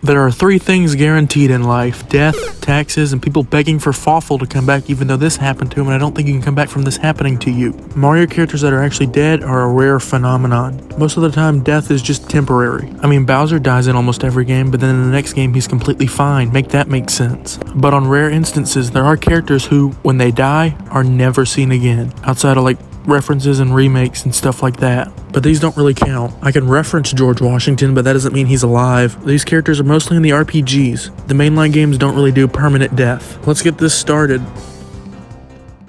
There are 3 things guaranteed in life: death, taxes, and people begging for Fawful to come back even though this happened to him, and I don't think you can come back from this happening to you. Mario characters that are actually dead are a rare phenomenon. Most of the time, death is just temporary. I mean, Bowser dies in almost every game, but then in the next game, he's completely fine. Make that make sense. But on rare instances, there are characters who, when they die, are never seen again, outside of like references and remakes and stuff like that. But these don't really count. I can reference George Washington, but that doesn't mean he's alive. These characters are mostly in the RPGs. The mainline games don't really do permanent death. Let's get this started.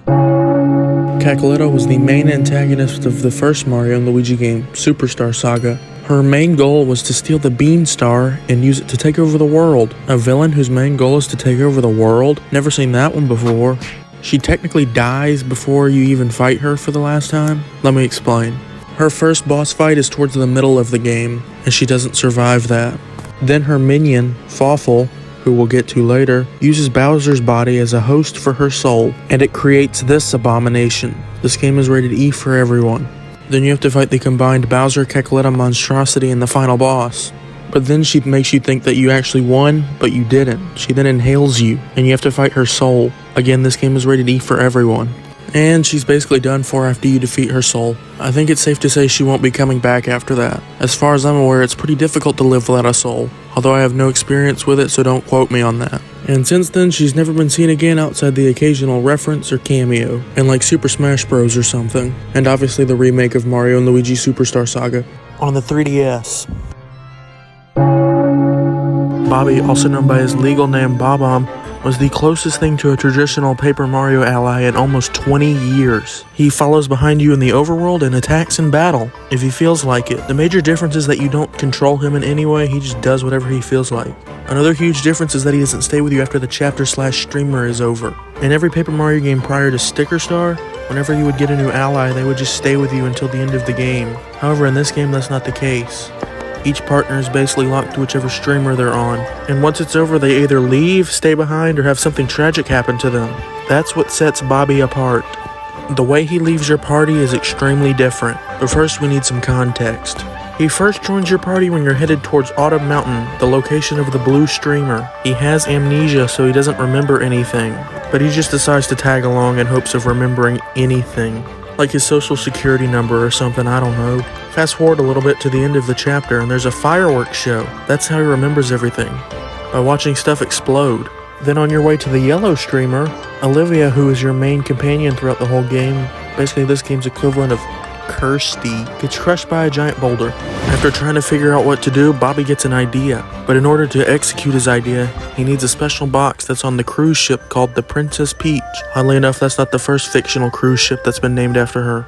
Cackletta was the main antagonist of the first Mario and Luigi game, Superstar Saga. Her main goal was to steal the Bean Star and use it to take over the world. A villain whose main goal is to take over the world? Never seen that one before. She technically dies before you even fight her for the last time. Let me explain. Her first boss fight is towards the middle of the game, and she doesn't survive that. Then her minion, Fawful, who we'll get to later, uses Bowser's body as a host for her soul, and it creates this abomination. This game is rated E for everyone. Then you have to fight the combined Bowser-Cackletta monstrosity in the final boss. But then she makes you think that you actually won, but you didn't. She then inhales you, and you have to fight her soul. Again, this game is rated E for everyone. And she's basically done for after you defeat her soul. I think it's safe to say she won't be coming back after that. As far as I'm aware, it's pretty difficult to live without a soul, although I have no experience with it, so don't quote me on that. And since then, she's never been seen again outside the occasional reference or cameo, in like Super Smash Bros. Or something. And obviously the remake of Mario and Luigi Superstar Saga on the 3DS. Bobby, also known by his legal name Bob-omb, was the closest thing to a traditional Paper Mario ally in almost 20 years. He follows behind you in the overworld and attacks in battle, if he feels like it. The major difference is that you don't control him in any way, he just does whatever he feels like. Another huge difference is that he doesn't stay with you after the chapter/streamer is over. In every Paper Mario game prior to Sticker Star, whenever you would get a new ally, they would just stay with you until the end of the game. However, in this game, that's not the case. Each partner is basically locked to whichever streamer they're on, and once it's over they either leave, stay behind, or have something tragic happen to them. That's what sets Bobby apart. The way he leaves your party is extremely different, but first we need some context. He first joins your party when you're headed towards Autumn Mountain, the location of the blue streamer. He has amnesia, so he doesn't remember anything, but he just decides to tag along in hopes of remembering anything. Like his social security number or something, I don't know. Fast forward a little bit to the end of the chapter and there's a fireworks show. That's how he remembers everything, by watching stuff explode. Then on your way to the yellow streamer, Olivia, who is your main companion throughout the whole game, basically this game's equivalent of Kirsty, gets crushed by a giant boulder. After trying to figure out what to do, Bobby gets an idea. But in order to execute his idea, he needs a special box that's on the cruise ship called the Princess Peach. Oddly enough, that's not the first fictional cruise ship that's been named after her.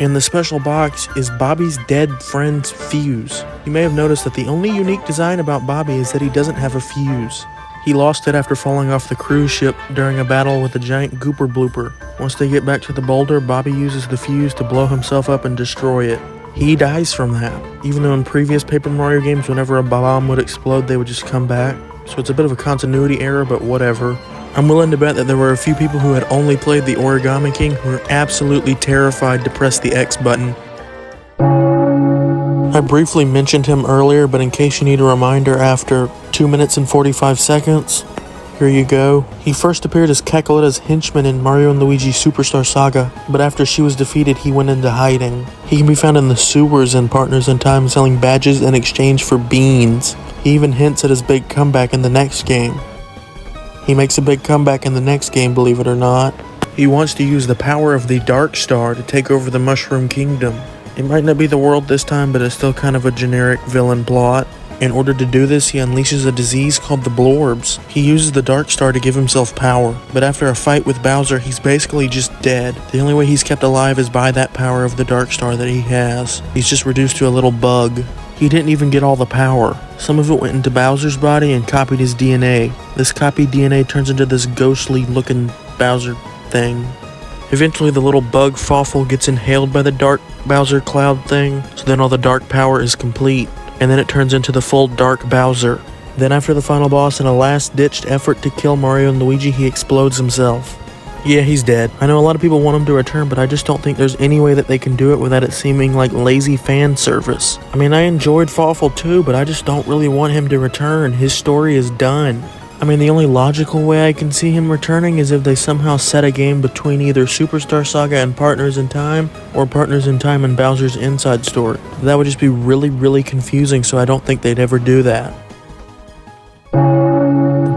In the special box is Bobby's dead friend's fuse. You may have noticed that the only unique design about Bobby is that he doesn't have a fuse. He lost it after falling off the cruise ship during a battle with a giant gooper blooper. Once they get back to the boulder, Bobby uses the fuse to blow himself up and destroy it. He dies from that, even though in previous Paper Mario games, whenever a bomb would explode, they would just come back. So it's a bit of a continuity error, but whatever. I'm willing to bet that there were a few people who had only played the Origami King who were absolutely terrified to press the X button. I briefly mentioned him earlier, but in case you need a reminder after 2 minutes and 45 seconds, here you go. He first appeared as Cackletta's henchman in Mario & Luigi Superstar Saga, but after she was defeated, he went into hiding. He can be found in the sewers in Partners in Time selling badges in exchange for beans. He even hints at his big comeback in the next game. He makes a big comeback in the next game, believe it or not. He wants to use the power of the Dark Star to take over the Mushroom Kingdom. It might not be the world this time, but it's still kind of a generic villain plot. In order to do this, he unleashes a disease called the Blorbs. He uses the Dark Star to give himself power, but after a fight with Bowser, he's basically just dead. The only way he's kept alive is by that power of the Dark Star that he has. He's just reduced to a little bug. He didn't even get all the power. Some of it went into Bowser's body and copied his DNA. This copied DNA turns into this ghostly looking Bowser thing. Eventually the little bug Fawful gets inhaled by the dark Bowser cloud thing, so then all the dark power is complete, and then it turns into the full dark Bowser. Then after the final boss, in a last-ditched effort to kill Mario and Luigi, he explodes himself. Yeah, he's dead. I know a lot of people want him to return, but I just don't think there's any way that they can do it without it seeming like lazy fan service. I mean, I enjoyed Fawful too, but I just don't really want him to return. His story is done. I mean, the only logical way I can see him returning is if they somehow set a game between either Superstar Saga and Partners in Time, or Partners in Time and Bowser's Inside Story. That would just be really, really confusing, so I don't think they'd ever do that.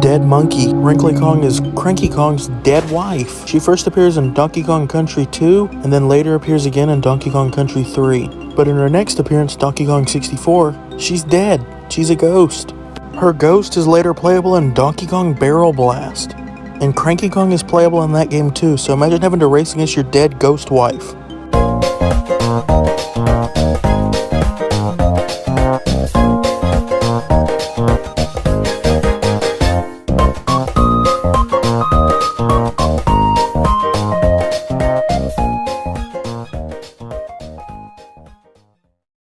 Dead Monkey. Wrinkly Kong is Cranky Kong's dead wife. She first appears in Donkey Kong Country 2, and then later appears again in Donkey Kong Country 3. But in her next appearance, Donkey Kong 64, she's dead. She's a ghost. Her ghost is later playable in Donkey Kong Barrel Blast. And Cranky Kong is playable in that game too, so imagine having to race against your dead ghost wife.